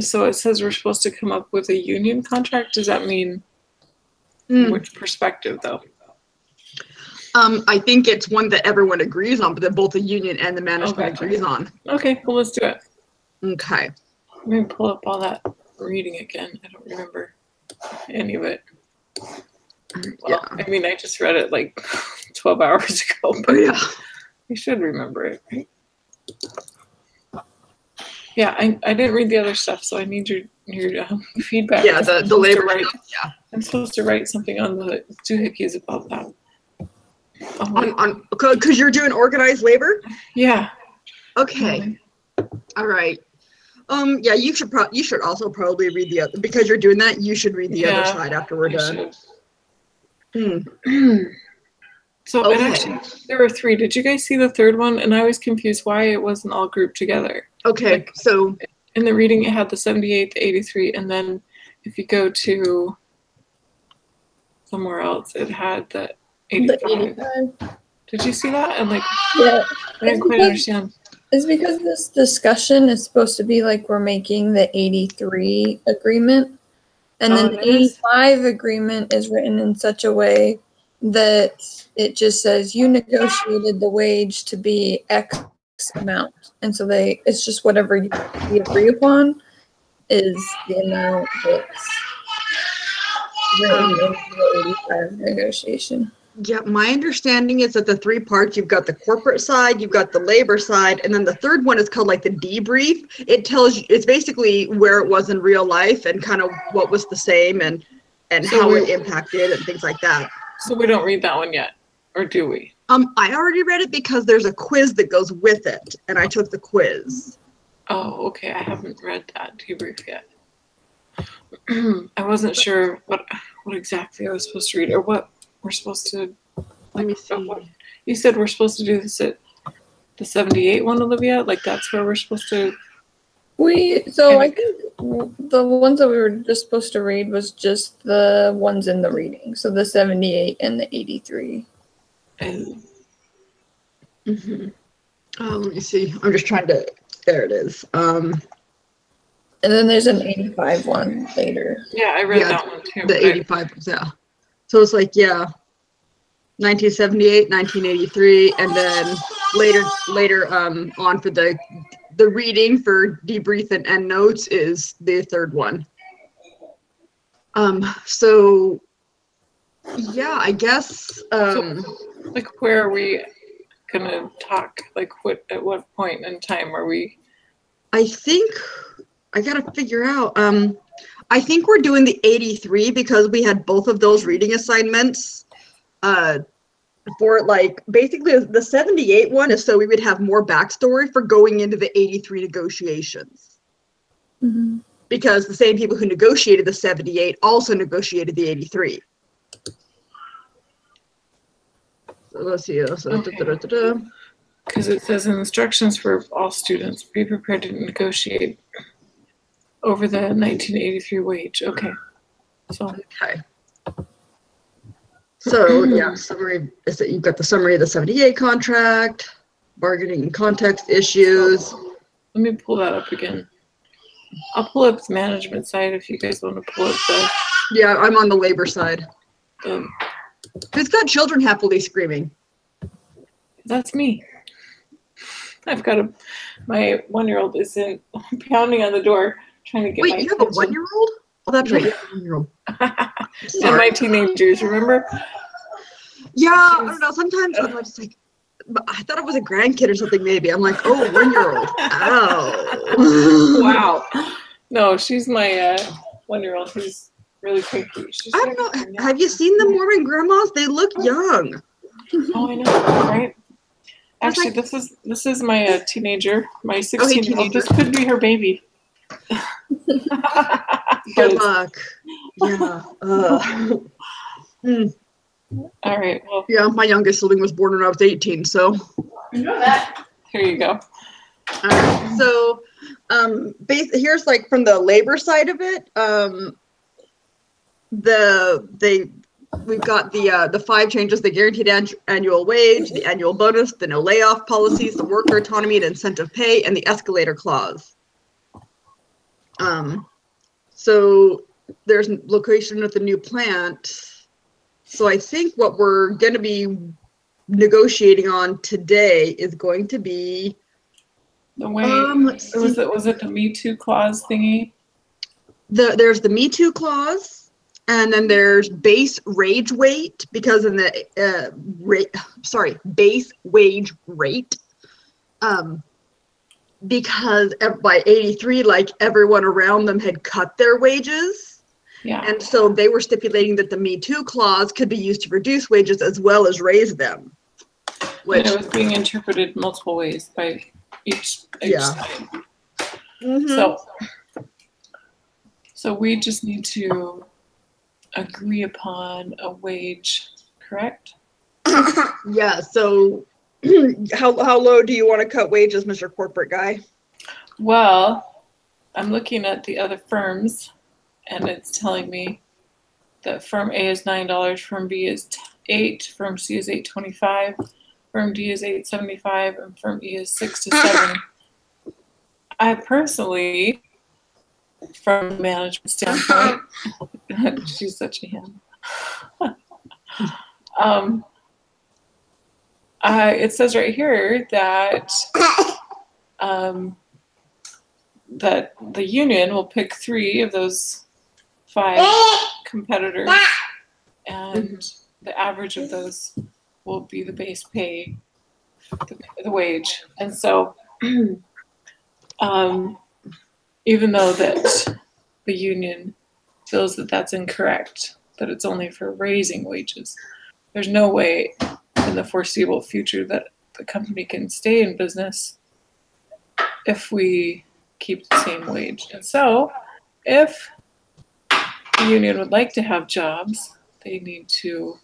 So it says we're supposed to come up with a union contract. Does that mean which perspective, though? I think it's one that everyone agrees on, but that both the union and the management agrees on. Okay, well, let's do it. Okay. Let me pull up all that reading again. I don't remember any of it. Well, I mean, I just read it like 12 hours ago, but you should remember it, right? Yeah, I didn't read the other stuff, so I need your feedback. Yeah, the labor stuff, yeah. I'm supposed to write something on the doohickeys about that. Because you're doing organized labor? Yeah. Okay. All right. Yeah, you should also probably read the other, because you're doing that, you should read the other side after we're done. So it actually, there were 3. Did you guys see the third one? And I was confused why it wasn't all grouped together. Okay, like, so in the reading it had the 78, the 83, and then if you go to somewhere else, it had the 85. The 85. Did you see that? And like, yeah, I didn't quite understand. It's because this discussion is supposed to be like we're making the 83 agreement, and then the 85 agreement is written in such a way that it just says you negotiated the wage to be X amount, and so it's just whatever you agree upon is the amount that's written in the 85 negotiation. Yeah, my understanding is that the 3 parts, you've got the corporate side, you've got the labor side, and then the third one is called like the debrief. It tells you, it's basically where it was in real life and kind of what was the same and so how it impacted and things like that. So we don't read that one yet, or do we? I already read it because there's a quiz that goes with it, and I took the quiz. Oh, okay. I haven't read that debrief yet. I wasn't sure what exactly I was supposed to read or what we're supposed to. Let me see. You said we're supposed to do this at the 78 one, Olivia? Like that's where we're supposed to. I think the ones that we were just supposed to read was just the ones in the reading. So the 78 and the 83. Let me see. I'm just trying to. There it is. And then there's an 85 one later. Yeah, I read that one too. The 85, yeah. So it's like, 1978, 1983, and then later on for the reading for debrief and endnotes is the third one. So yeah, I guess like where are we gonna talk? Like at what point in time are we? I think I gotta figure out. I think we're doing the 83 because we had both of those reading assignments. For like basically the 78 one is so we would have more backstory for going into the 83 negotiations. Because the same people who negotiated the 78 also negotiated the 83. So let's see. Because it says instructions for all students, be prepared to negotiate over the 1983 wage. Okay. So yeah, summary is that you've got the summary of the 78 contract, bargaining and context issues. Let me pull that up again. I'll pull up the management side if you guys want to pull up the. Yeah, I'm on the labor side. Who's got children happily screaming? That's me. I've got my 1-year-old is pounding on the door trying to get. Wait, you have a 1-year-old? Oh, that's right. You have a 1-year-old. And my teenagers, remember? Yeah, I don't know. Sometimes I'm just like, I thought it was a grandkid or something. Maybe I'm like, oh, 1-year-old. Ow. Wow. No, she's my 1-year-old. She's really picky. I don't know. Have you seen the Mormon grandmas? They look young. Oh, I know, right? Actually, this is my teenager. My 16-year-old. This could be her baby. Good luck. Yeah. All right. Well. Yeah, my youngest sibling was born when I was 18, so. You know that. Here you go. So, here's like from the labor side of it. We've got the 5 changes: the guaranteed annual wage, the annual bonus, the no layoff policies, the worker autonomy and incentive pay, and the escalator clause. So there's location at the new plant. So I think what we're going to be negotiating on today is going to be The way let's see. was it the Me Too clause thingy? There's the Me Too clause, and then there's base wage rate, because in the base wage rate, because by 83, like, everyone around them had cut their wages. Yeah. And so they were stipulating that the Me Too clause could be used to reduce wages as well as raise them. Which, and it was being interpreted multiple ways by each side. Mm-hmm. So we just need to agree upon a wage, correct? Yeah, so how low do you want to cut wages, Mr. Corporate Guy? Well, I'm looking at the other firms, and it's telling me that firm A is $9, firm B is $8, firm C is $8.25, firm D is $8.75, and firm E is $6 to $7. I personally, from a management standpoint, she's such a ham. It says right here that that the union will pick 3 of those 5 competitors, and the average of those will be the base pay, the wage. And so, even though that the union feels that that's incorrect, that it's only for raising wages, there's no way in the foreseeable future that the company can stay in business if we keep the same wage. And so if the union would like to have jobs, they need to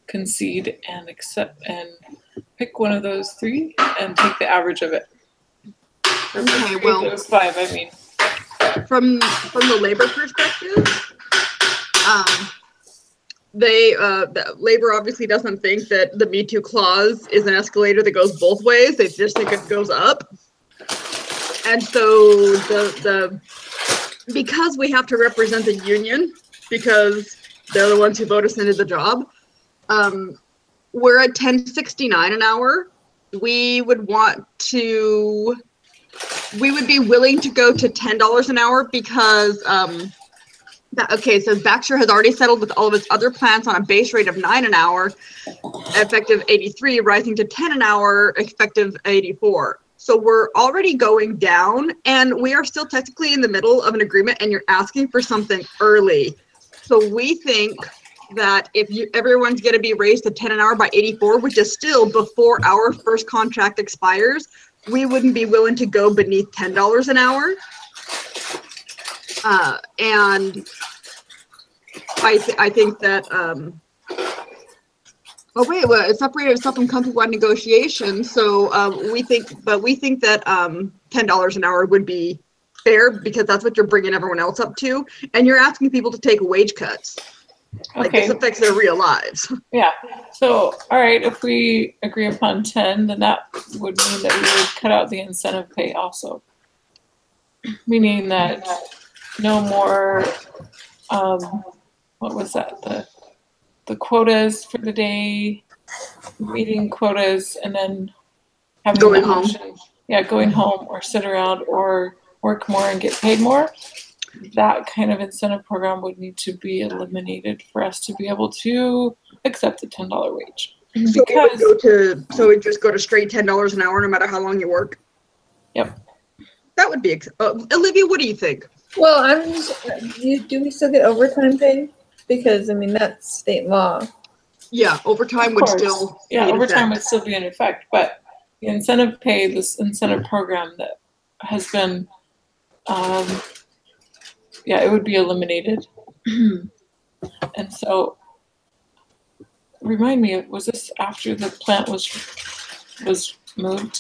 concede and accept and pick one of those 3 and take the average of it. Okay, well, those 5, I mean. From the labor perspective, the labor obviously doesn't think that the Me Too clause is an escalator that goes both ways. They just think it goes up. And so because we have to represent the union, because they're the ones who vote us into the job, we're at $10.69 an hour. We would be willing to go to $10 an hour because so Baxter has already settled with all of its other plants on a base rate of $9 an hour, effective 83, rising to $10 an hour, effective 84. So we're already going down, and we are still technically in the middle of an agreement, and you're asking for something early. So we think that if everyone's going to be raised to $10 an hour by 84, which is still before our first contract expires, we wouldn't be willing to go beneath $10 an hour. And I think that it's separated itself from company-wide negotiations. So we think that $10 an hour would be fair, because that's what you're bringing everyone else up to, and you're asking people to take wage cuts. Like, this affects their real lives. Yeah. So, all right, if we agree upon 10, then that would mean that we would cut out the incentive pay also, meaning that no more. What was that? The quotas for the day, meeting quotas, and then having going home. Yeah, going home or sit around or work more and get paid more. That kind of incentive program would need to be eliminated for us to be able to accept the $10 wage. So we just go to straight $10 an hour no matter how long you work? Yep. That would be Olivia, what do you think? Well, do we still get overtime pay? Because, I mean, that's state law. Yeah, overtime would still be in overtime effect. Would still be in effect, but the incentive pay, this incentive program that has been, it would be eliminated. And so, remind me, was this after the plant was moved?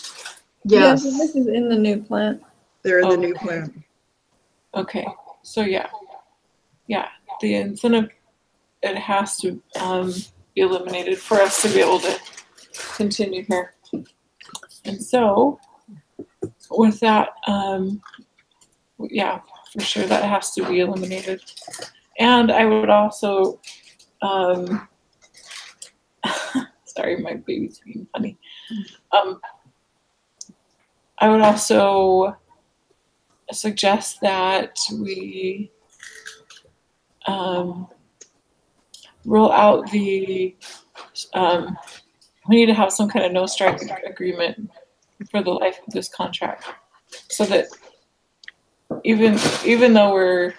Yes. Yeah, so this is in the new plant. They're in the new plant. Okay, so the incentive, it has to be eliminated for us to be able to continue here. And so, with that, yeah, for sure that has to be eliminated. And I would also, sorry, my baby's being funny. I would also suggest that we roll out the, we need to have some kind of no strike agreement for the life of this contract, so that even though we're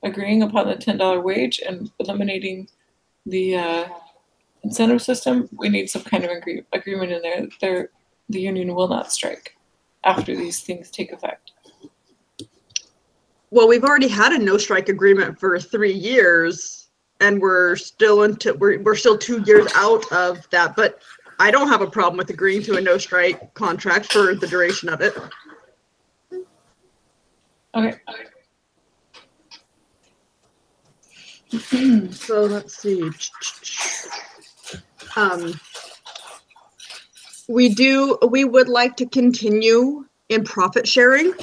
agreeing upon the $10 wage and eliminating the incentive system, we need some kind of agreement in there. The union will not strike after these things take effect. Well, we've already had a no strike agreement for 3 years, and we're still 2 years out of that. But I don't have a problem with agreeing to a no strike contract for the duration of it. Okay. So let's see. We would like to continue in profit sharing,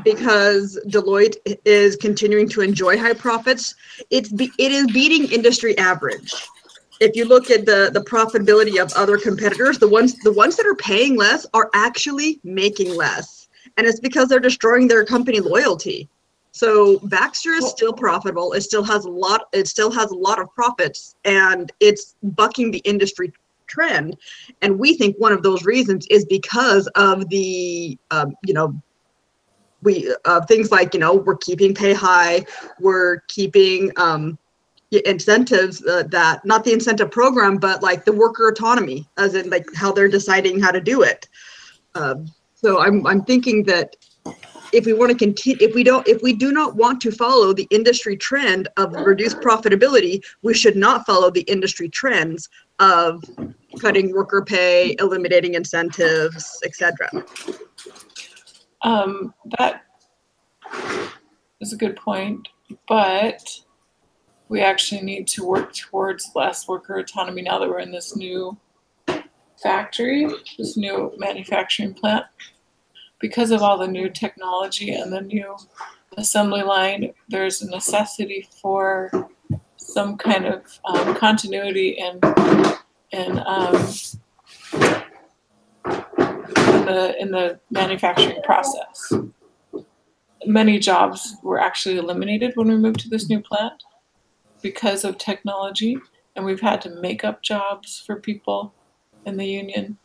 because Deloitte is continuing to enjoy high profits. It is beating industry average. If you look at the profitability of other competitors, the ones that are paying less are actually making less, and it's because they're destroying their company loyalty. So Baxter is still profitable. It still has a lot of profits, and it's bucking the industry trend. And we think one of those reasons is because of the things like, we're keeping pay high, we're keeping incentives, that not the incentive program, but like the worker autonomy, as in like how they're deciding how to do it. So I'm thinking that if we want to continue, if we do not want to follow the industry trend of reduced profitability, we should not follow the industry trends of cutting worker pay, eliminating incentives, etc. That is a good point, but we actually need to work towards less worker autonomy now that we're in this new factory, this new manufacturing plant. Because of all the new technology and the new assembly line, there's a necessity for some kind of continuity in the manufacturing process. Many jobs were actually eliminated when we moved to this new plant because of technology, and we've had to make up jobs for people in the union.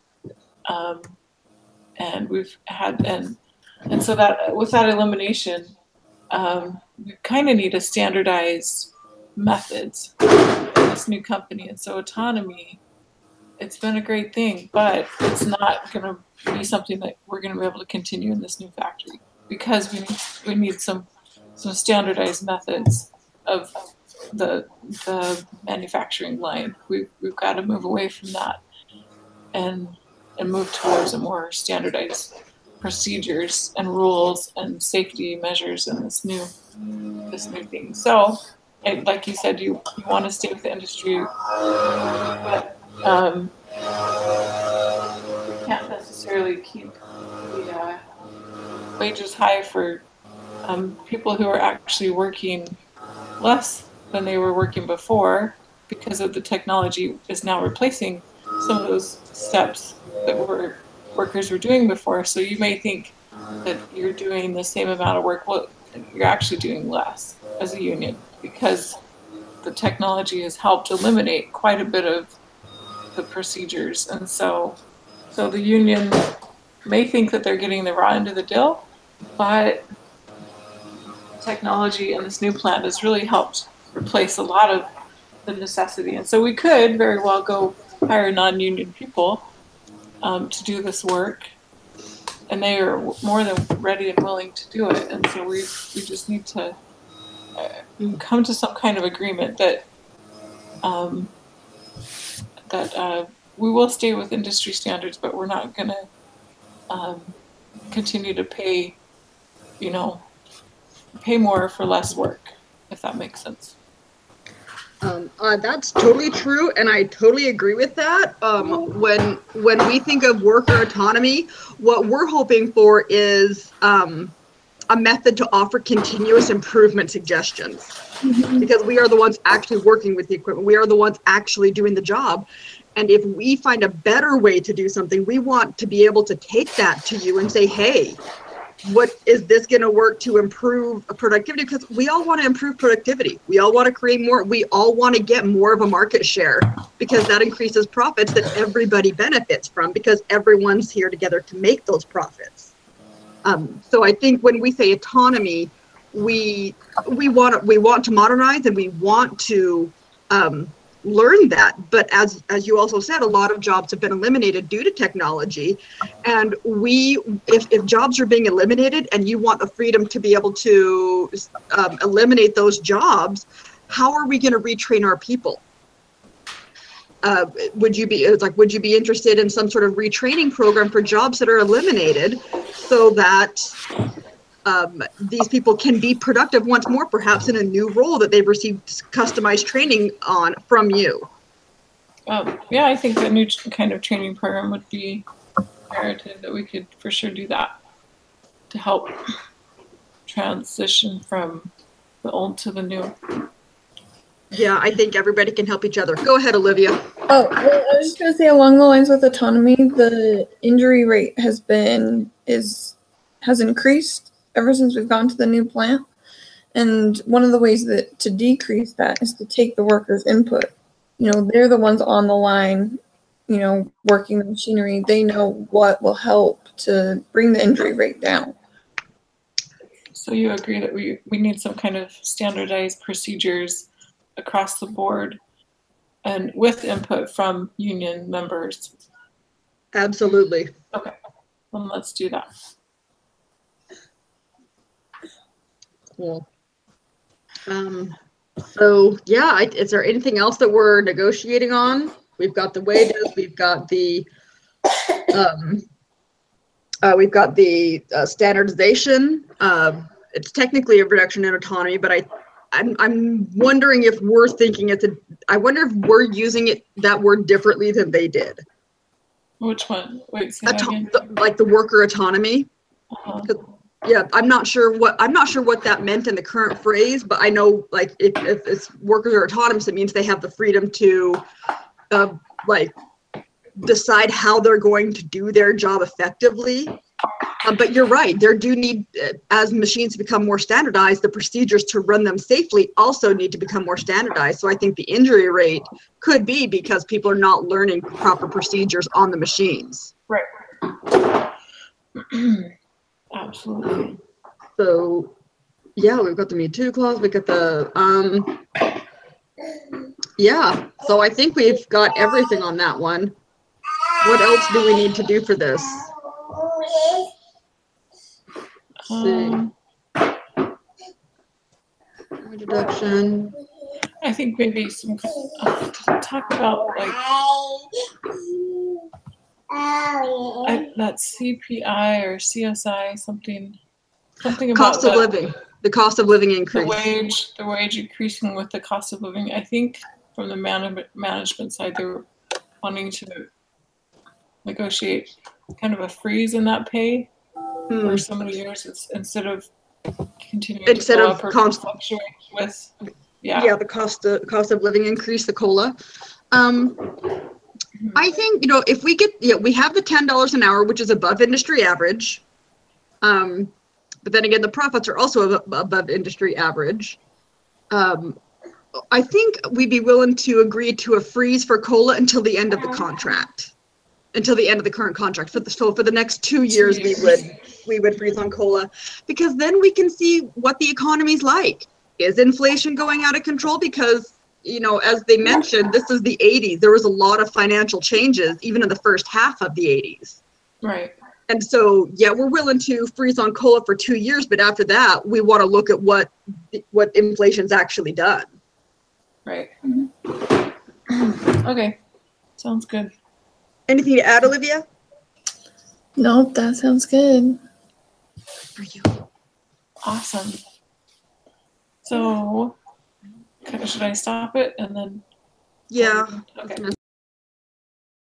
And we've had, and so that with that elimination, we kind of need to standardize methods in this new company. And so autonomy, it's been a great thing, but it's not going to be something that we're going to be able to continue in this new factory, because we need some standardized methods of the manufacturing line. We've got to move away from that and move towards a more standardized procedures and rules and safety measures in this new thing. So, like you said, you want to stay with the industry, but you can't necessarily keep the wages high for people who are actually working less than they were working before, because of the technology is now replacing some of those steps that workers were doing before. So you may think that you're doing the same amount of work. Well, you're actually doing less as a union, because the technology has helped eliminate quite a bit of the procedures. And so the union may think that they're getting the raw end of the deal, but technology and this new plant has really helped replace a lot of the necessity. And so we could very well go hire non-union people to do this work, and they are more than ready and willing to do it. And so we just need to come to some kind of agreement that we will stay with industry standards, but we're not going to continue to pay more for less work, if that makes sense. That's totally true, and I totally agree with that. When we think of worker autonomy, what we're hoping for is a method to offer continuous improvement suggestions, because we are the ones actually working with the equipment. We are the ones actually doing the job. And if we find a better way to do something, we want to be able to take that to you and say, hey, what is this going to work to improve productivity? Because we all want to improve productivity. We all want to create more. We all want to get more of a market share, because that increases profits that everybody benefits from, because everyone's here together to make those profits. So I think when we say autonomy, we want to modernize, and we want to learn that. But as you also said, a lot of jobs have been eliminated due to technology, and if jobs are being eliminated and you want the freedom to be able to eliminate those jobs, how are we going to retrain our people? Would you be interested in some sort of retraining program for jobs that are eliminated, so that these people can be productive once more, perhaps in a new role that they've received customized training on from you? Yeah, I think a new kind of training program would be imperative, that we could for sure do that to help transition from the old to the new. Yeah, I think everybody can help each other. Go ahead, Olivia. Oh, well, I was just going to say, along the lines with autonomy, the injury rate has increased ever since we've gone to the new plant. And one of the ways to decrease that is to take the workers' input. They're the ones on the line, working the machinery. They know what will help to bring the injury rate down. So you agree that we need some kind of standardized procedures across the board, and with input from union members? Absolutely. Okay, well, let's do that. Cool. So yeah, is there anything else that we're negotiating on? We've got the wages, we've got the standardization. It's technically a reduction in autonomy, but I'm wondering if we're thinking I wonder if we're using that word differently than they did. Which one? Wait, say that again. Like the worker autonomy. Yeah, I'm not sure what that meant in the current phrase, but I know, like, if it's workers are autonomous, it means they have the freedom to decide how they're going to do their job effectively. But you're right, there do need, as machines become more standardized, the procedures to run them safely also need to become more standardized. So I think the injury rate could be because people are not learning proper procedures on the machines. Right. Absolutely. So yeah, we've got the Me Too clause, we got the yeah, so I think we've got everything on that one. What else do we need to do for this? Deduction. I think maybe some talk about that CPI or CSI, something about cost of living. The cost of living increase. The wage increasing with the cost of living. I think from the management side, they were wanting to negotiate kind of a freeze in that pay for so many years, instead of continuing to go up or fluctuate with the cost of living increase, the COLA. I think, if we get, we have the $10 an hour, which is above industry average. But then again, the profits are also above industry average. I think we'd be willing to agree to a freeze for COLA until the end of the contract, until the end of the current contract. So for the next 2 years, we would freeze on COLA, because then we can see what the economy's like. Is inflation going out of control? Because, as they mentioned, this is the 80s. There was a lot of financial changes, even in the first half of the 80s. Right. And so, yeah, we're willing to freeze on COLA for 2 years, but after that, we want to look at what inflation's actually done. Right. Okay. Sounds good. Anything to add, Olivia? Nope, that sounds good. For you. Awesome. So, Should I stop it and then? Yeah. Okay.